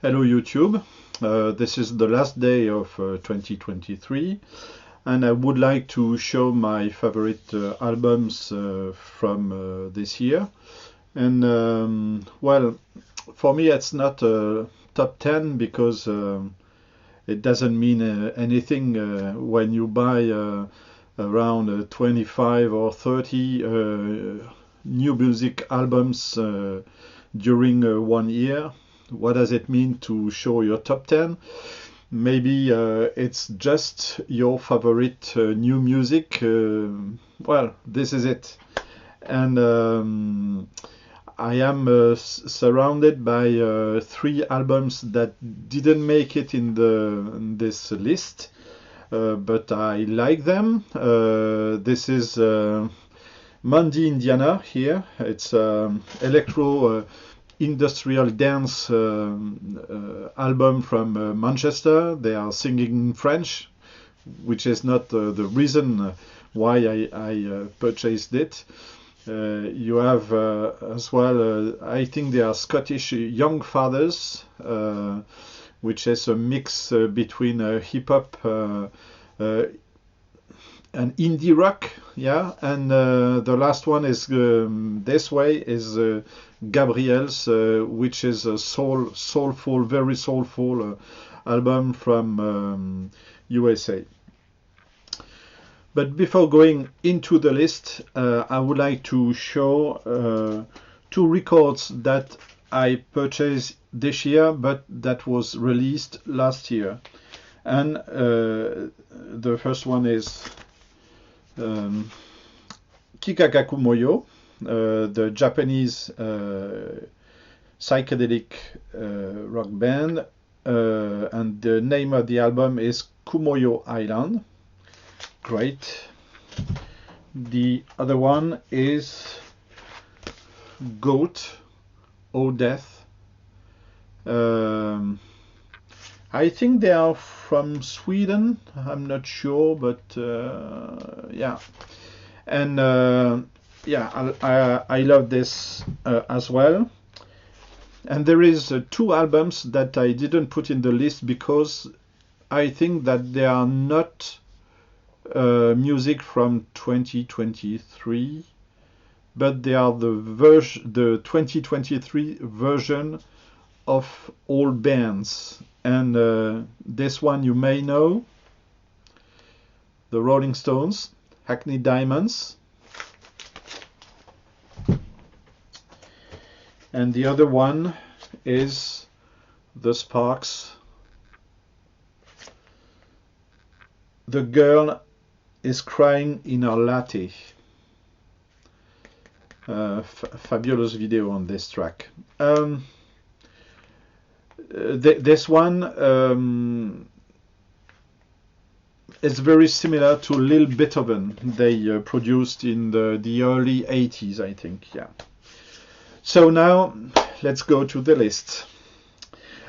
Hello YouTube, this is the last day of 2023 and I would like to show my favorite albums from this year. And well, for me it's not a top 10 because it doesn't mean anything when you buy around 25 or 30 new music albums during 1 year. What does it mean to show your top 10? Maybe it's just your favorite new music. Well, this is it. And I am surrounded by 3 albums that didn't make it in this list, but I like them. This is Mandy Indiana here. It's electro industrial dance album from Manchester. They are singing in French, which is not the reason why I purchased it. You have as well, I think they are Scottish Young Fathers, which is a mix between hip-hop and indie rock, yeah. And the last one is this way is Gabriel's, which is a soulful, very soulful album from USA. But before going into the list, I would like to show 2 records that I purchased this year, but that was released last year. And the first one is Kikagaku Moyo, the Japanese psychedelic rock band, and the name of the album is Kumoyo Island. Great. The other one is Goat, O Death. I think they are from Sweden. I'm not sure, but yeah. And yeah, I love this as well. And there is 2 albums that I didn't put in the list because I think that they are not music from 2023, but they are the 2023 version of old bands. And this one you may know, the Rolling Stones, Hackney Diamonds. And the other one is the Sparks. The Girl is Crying in Her Latte. Fabulous video on this track. This one is very similar to Lil Beethoven they produced in the early 80s, I think. Yeah. So now let's go to the list.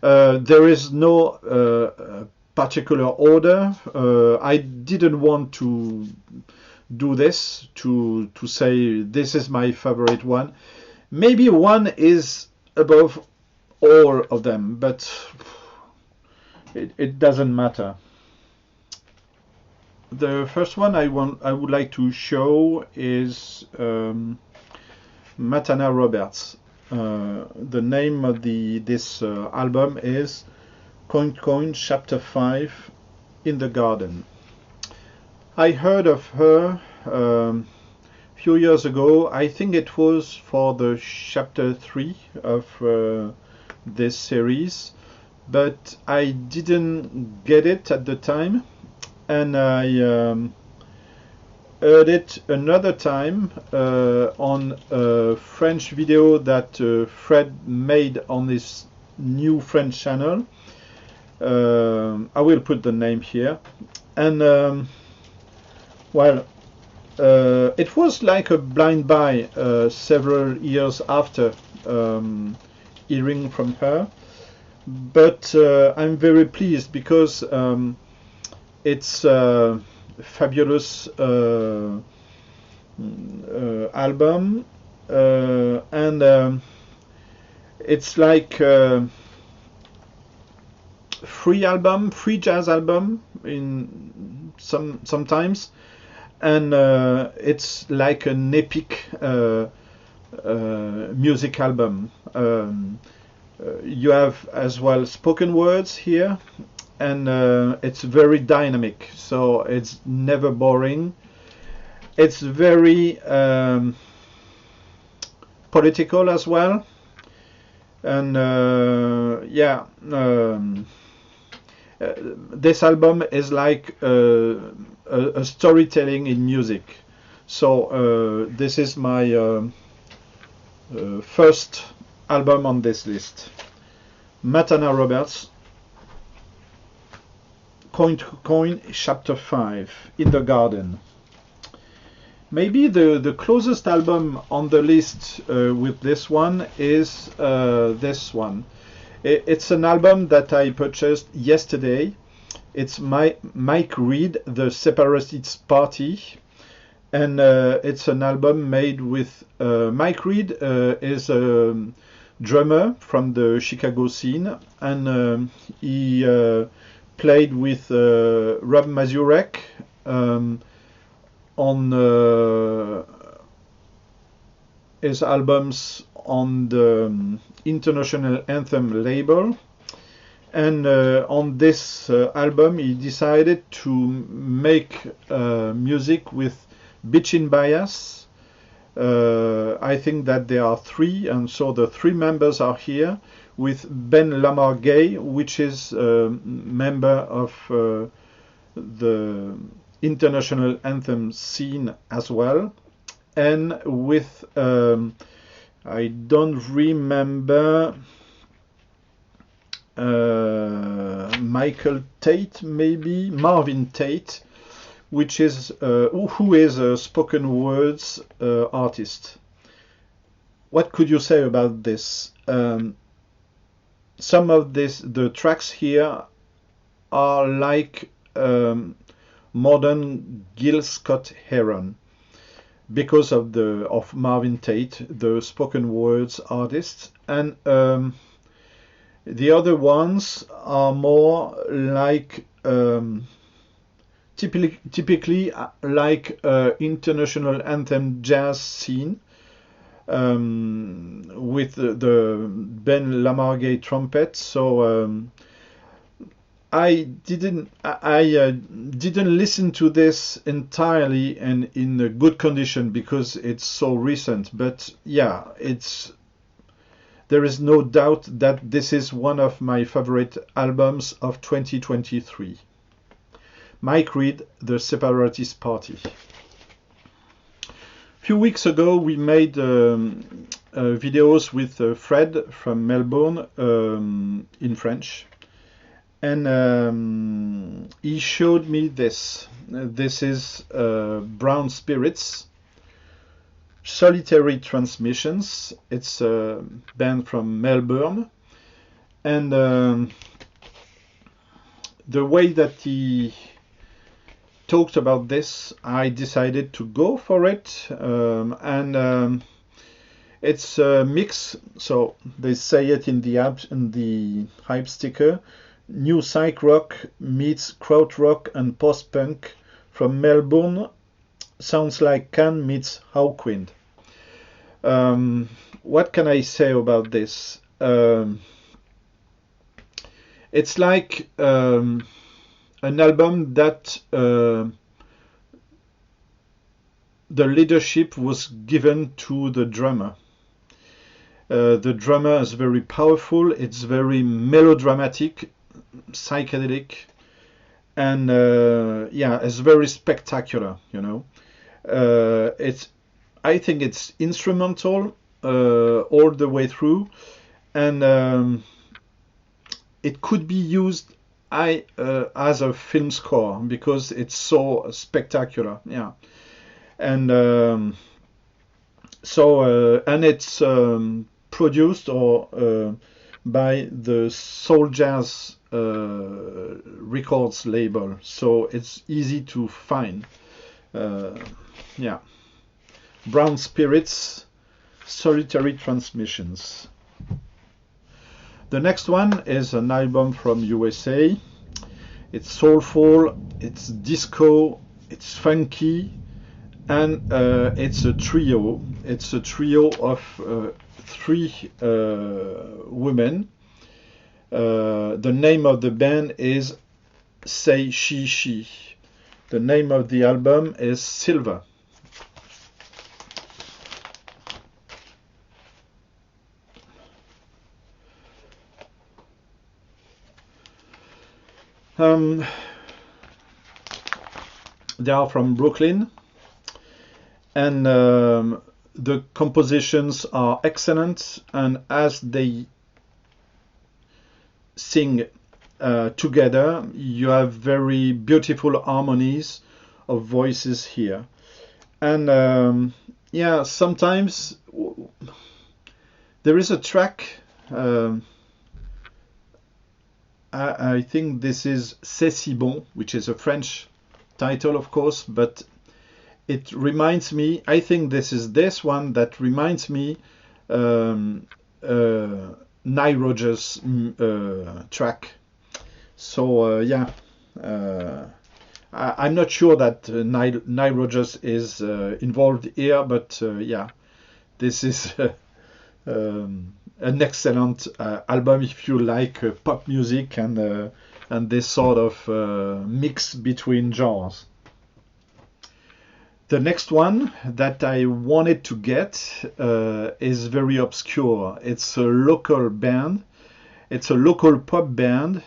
There is no particular order. I didn't want to do this to say this is my favorite one. Maybe one is above all of them, but it doesn't matter. The first one I would like to show is Matana Roberts. The name of this album is Coin Coin Chapter 5 in the Garden. I heard of her few years ago. I think it was for the Chapter 3 of this series, but I didn't get it at the time, and I heard it another time on a French video that Fred made on his new French channel. I will put the name here. And well, it was like a blind buy several years after hearing from her, but I'm very pleased because it's a fabulous album, and it's like free jazz album in sometimes, and it's like an epic music album. You have as well spoken words here, and it's very dynamic, so it's never boring. It's very political as well, and this album is like a storytelling in music. So this is my first album on this list. Matana Roberts, Coin to Coin, Chapter 5, In the Garden. Maybe the closest album on the list with this one is this one. It's an album that I purchased yesterday. It's Mike Reed, The Separatist Party. And it's an album made with Mike Reed is a drummer from the Chicago scene, and he played with Rob Mazurek on his albums on the International Anthem label. And on this album he decided to make music with Bitchin' Bias. I think that there are three, and so the three members are here, with Ben Lamar Gay, which is a member of the International Anthem scene as well, and with I don't remember, Michael Tate, maybe Marvin Tate, which is who is a spoken words artist. What could you say about this? Some of the tracks here are like modern Gil Scott-Heron, because of Marvin Tate, the spoken words artist, and the other ones are more like typically like international anthem jazz scene, with the Ben Lamar Gay trumpet. So I didn't listen to this entirely and in a good condition because it's so recent. But yeah, there is no doubt that this is one of my favorite albums of 2023. Mike Reed, The Separatist Party. A few weeks ago we made videos with Fred from Melbourne in French, and he showed me this. This is Brown Spirits, Solitary Transmissions. It's a band from Melbourne, and the way that he talked about this, I decided to go for it, and it's a mix. So they say it in the hype sticker: new psych rock meets krautrock and post-punk from Melbourne. Sounds like Cannes meets Hawkwind. What can I say about this? It's like an album that the leadership was given to the drummer. The drummer is very powerful, it's very melodramatic, psychedelic, and it's very spectacular, you know. I think it's instrumental all the way through, and it could be used as a film score because it's so spectacular. Yeah, and and it's produced by the Soul Jazz Records label, so it's easy to find. Brown Spirits, Solitary Transmissions. The next one is an album from USA. It's soulful, it's disco, it's funky, and it's a trio. It's a trio of three women. The name of the band is Say She. The name of the album is Silver. They are from Brooklyn, and the compositions are excellent, and as they sing together, you have very beautiful harmonies of voices here. And yeah, sometimes there is a track, I think this is C'est si bon, which is a French title, of course, but it reminds me, I think this one that reminds me Nile Rodgers track. So yeah, I'm not sure that Nile Rodgers is involved here, but yeah, this is an excellent album if you like pop music and this sort of mix between genres. The next one that I wanted to get is very obscure. It's a local band. It's a local pop band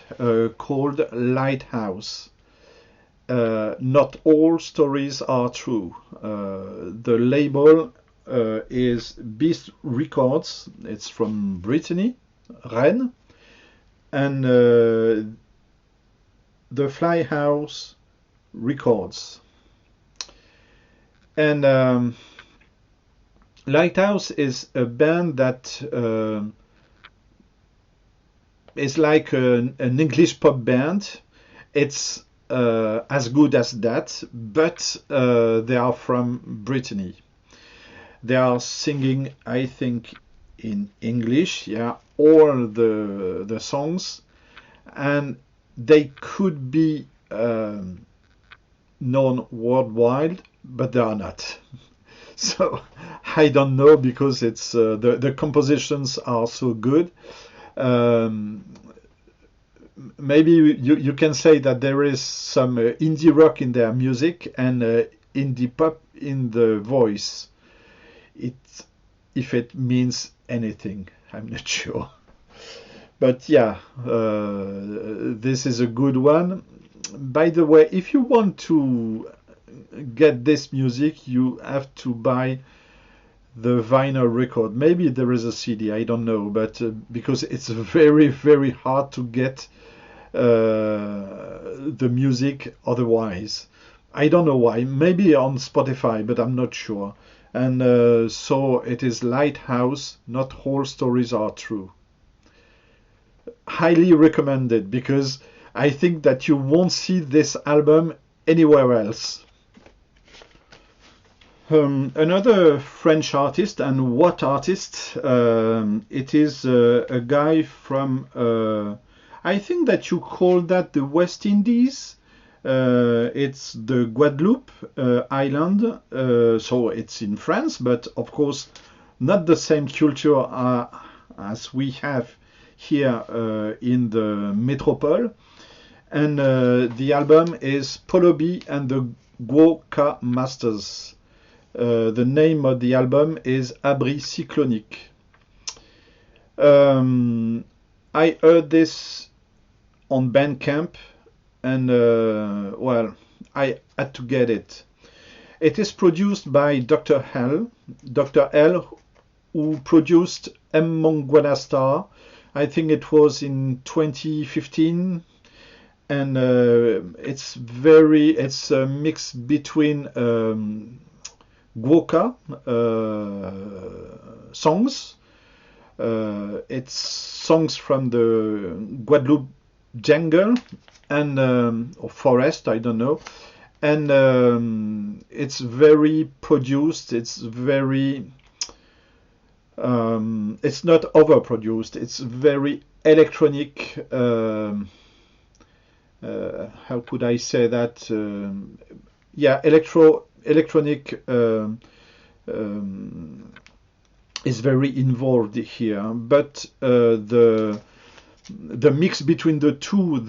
called Lighthouse. Not all stories are true. The label is Beast Records. It's from Brittany, Rennes. And the Fly House Records. And Lighthouse is a band that is like an English pop band. It's as good as that, but they are from Brittany. They are singing, I think, in English, yeah, all the songs, and they could be known worldwide, but they are not. So I don't know, because it's the compositions are so good. Maybe you can say that there is some indie rock in their music and indie pop in the voice. If it means anything, I'm not sure. But yeah, this is a good one. By the way, if you want to get this music, you have to buy the vinyl record. Maybe there is a CD, I don't know, but because it's very, very hard to get the music otherwise. I don't know why. Maybe on Spotify, but I'm not sure. And so it is Lighthouse, Not All Stories Are True. Highly recommended, because I think that you won't see this album anywhere else. Another French artist, and what artist? It is a guy from, I think that you call that the West Indies. It's the Guadeloupe island, so it's in France, but of course not the same culture as we have here in the Metropole. And the album is Polo and the Gwoka Masters. The name of the album is Abri Cyclonique. I heard this on Bandcamp, and well, I had to get it. It is produced by Dr. L, who produced M. Mongwana Star. I think it was in 2015, and it's a mix between Gwoka songs. It's songs from the Guadeloupe jungle and or forest, I don't know. And it's very produced. It's very it's not overproduced. It's very electronic, how could I say that? Yeah, electronic is very involved here, but the mix between the two,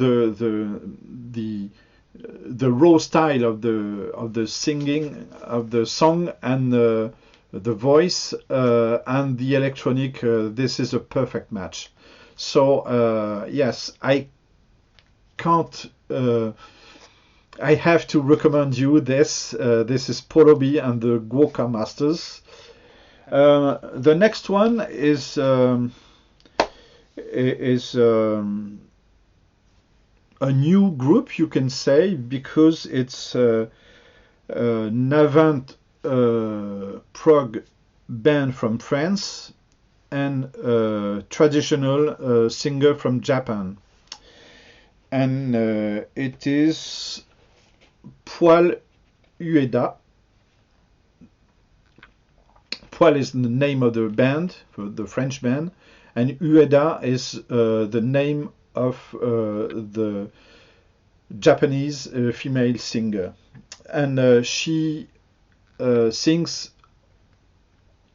the raw style of the singing of the song and the voice and the electronic, this is a perfect match. So yes, I can't. I have to recommend you this. This is Polo and the Gwoka Masters. The next one is a new group, you can say, because it's Navant prog band from France and traditional singer from Japan. And it is Ueda. Poil is the name of the band, the French band, and Ueda is the name of the Japanese female singer. And she sings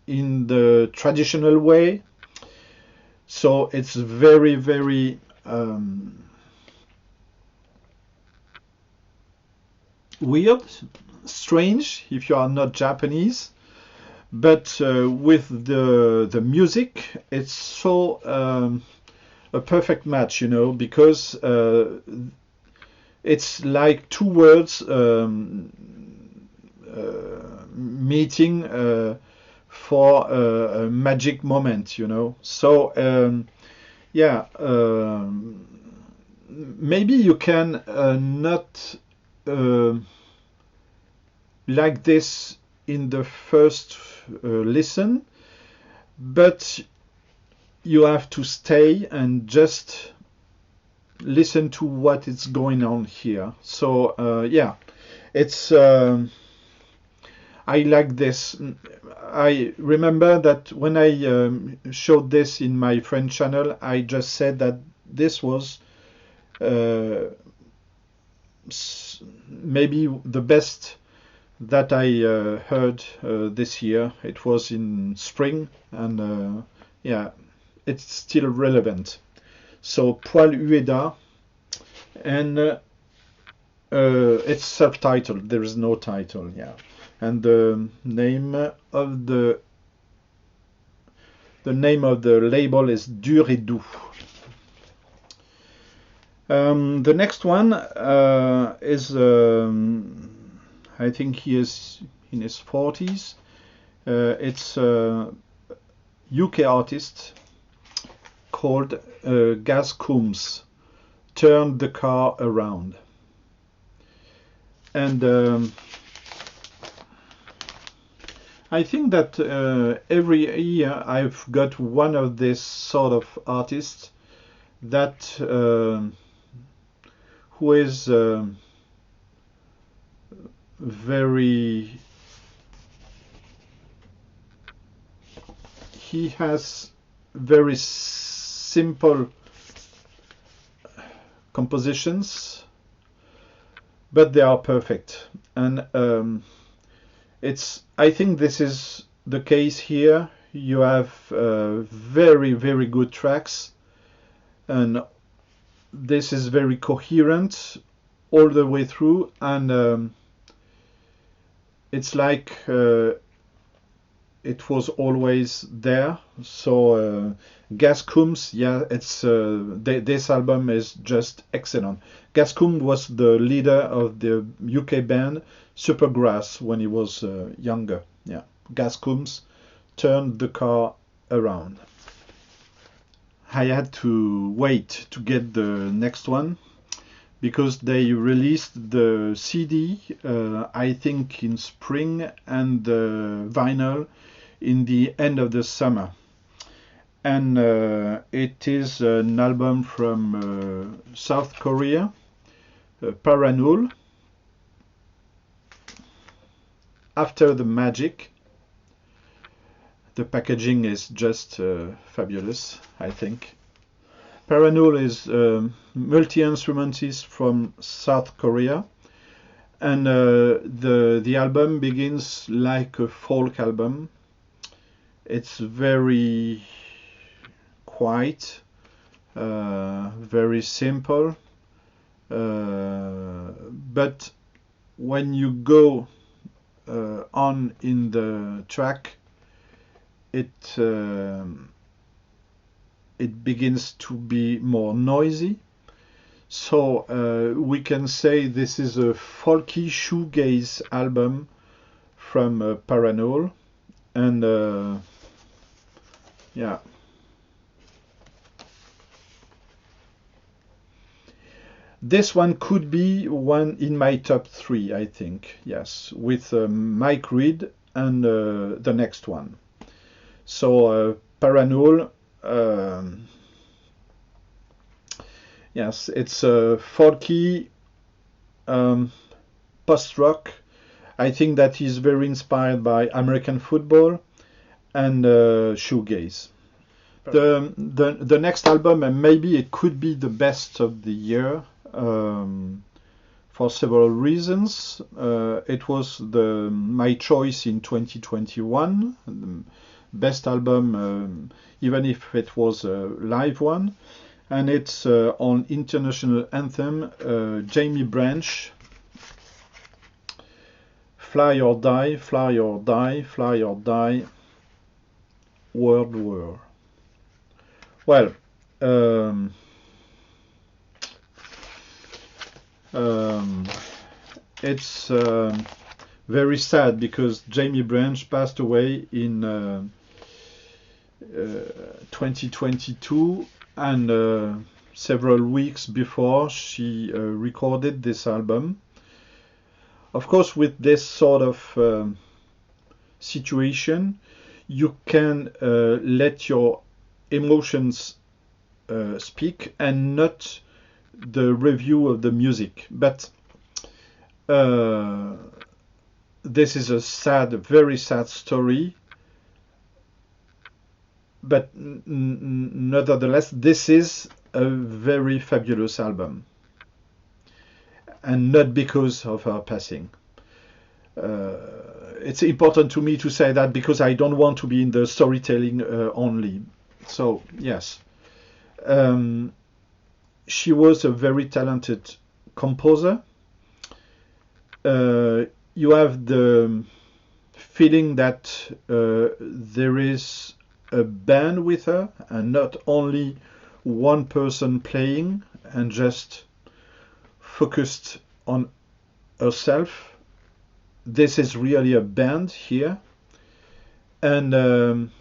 in the traditional way, so it's very, very weird, strange if you are not Japanese. But with the music, it's so a perfect match, you know, because it's like two words meeting for a magic moment, you know. So yeah, maybe you can not like this in the first listen, but you have to stay and just listen to what is going on here. So yeah, it's I like this. I remember that when I showed this in my French channel, I just said that this was maybe the best that I heard this year. It was in spring, and yeah, it's still relevant. So Poil Ueda, and it's self-titled. There is no title, yeah. And the name of the label is Dur et Doux. The next one is I think he is in his 40s. It's a UK artist called Gasum, Turn the Car Around. And I think that every year I've got one of this sort of artists that who is very, he has very simple compositions, but they are perfect. And it's, I think this is the case here. You have very, very good tracks, and this is very coherent all the way through, and it's like it was always there. So Gasum, yeah, it's this album is just excellent. Gasum was the leader of the UK band Supergrass when he was younger. Yeah, Gasum turned the car around. I had to wait to get the next one because they released the CD, I think in spring, and the vinyl in the end of the summer. And it is an album from South Korea, Paran. After the Magic. The packaging is just fabulous, I think. Paran is a multi-instrumentist from South Korea, and the album begins like a folk album. It's very quiet, very simple, but when you go on in the track, it begins to be more noisy. So we can say this is a folky shoegaze album from Paran, and yeah. This one could be one in my top 3, I think, yes, with Mike Reed and the next one. So Paran, yes, it's folky post-rock. I think that is very inspired by American football and shoegaze. The next album, and maybe it could be the best of the year, for several reasons. It was my choice in 2021, the best album, even if it was a live one, and it's on international anthem, Jamie Branch, Fly or Die, Fly or Die, Fly or Die, World War. Well, it's very sad because Jamie Branch passed away in 2022, and several weeks before she recorded this album. Of course, with this sort of situation, you can let your emotions speak and not the review of the music. But this is a sad, very sad story. But nevertheless, this is a very fabulous album, and not because of her passing. It's important to me to say that because I don't want to be in the storytelling only. So yes, she was a very talented composer. You have the feeling that there is a band with her and not only one person playing and just focused on herself. This is really a band here, and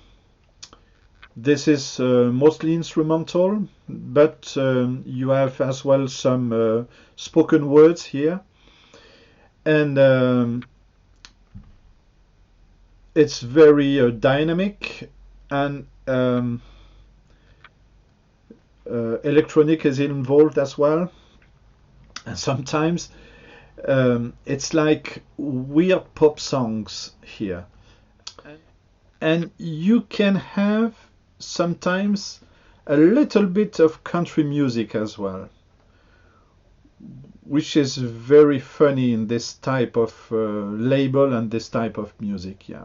this is mostly instrumental, but you have as well some spoken words here, and it's very dynamic, and electronic is involved as well, and sometimes it's like weird pop songs here, and you can have sometimes a little bit of country music as well, which is very funny in this type of label and this type of music, yeah.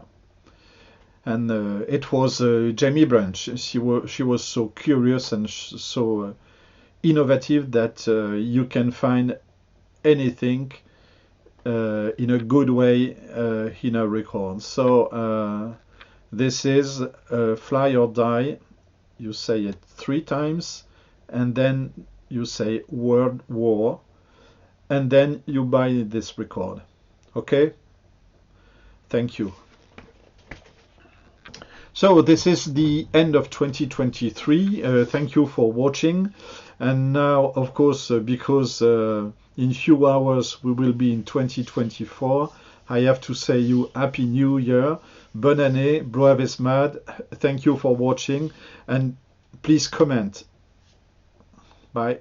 And it was Jamie Branch. She was so curious and so innovative that you can find anything in a good way in a record. So this is Fly or Die. You say it 3 times, and then you say World War, and then you buy this record. Okay? Thank you. So this is the end of 2023. Thank you for watching. And now, of course, because in few hours we will be in 2024, I have to say you Happy New Year, Bonne année, Bloaves Mad. Thank you for watching, and please comment. Bye.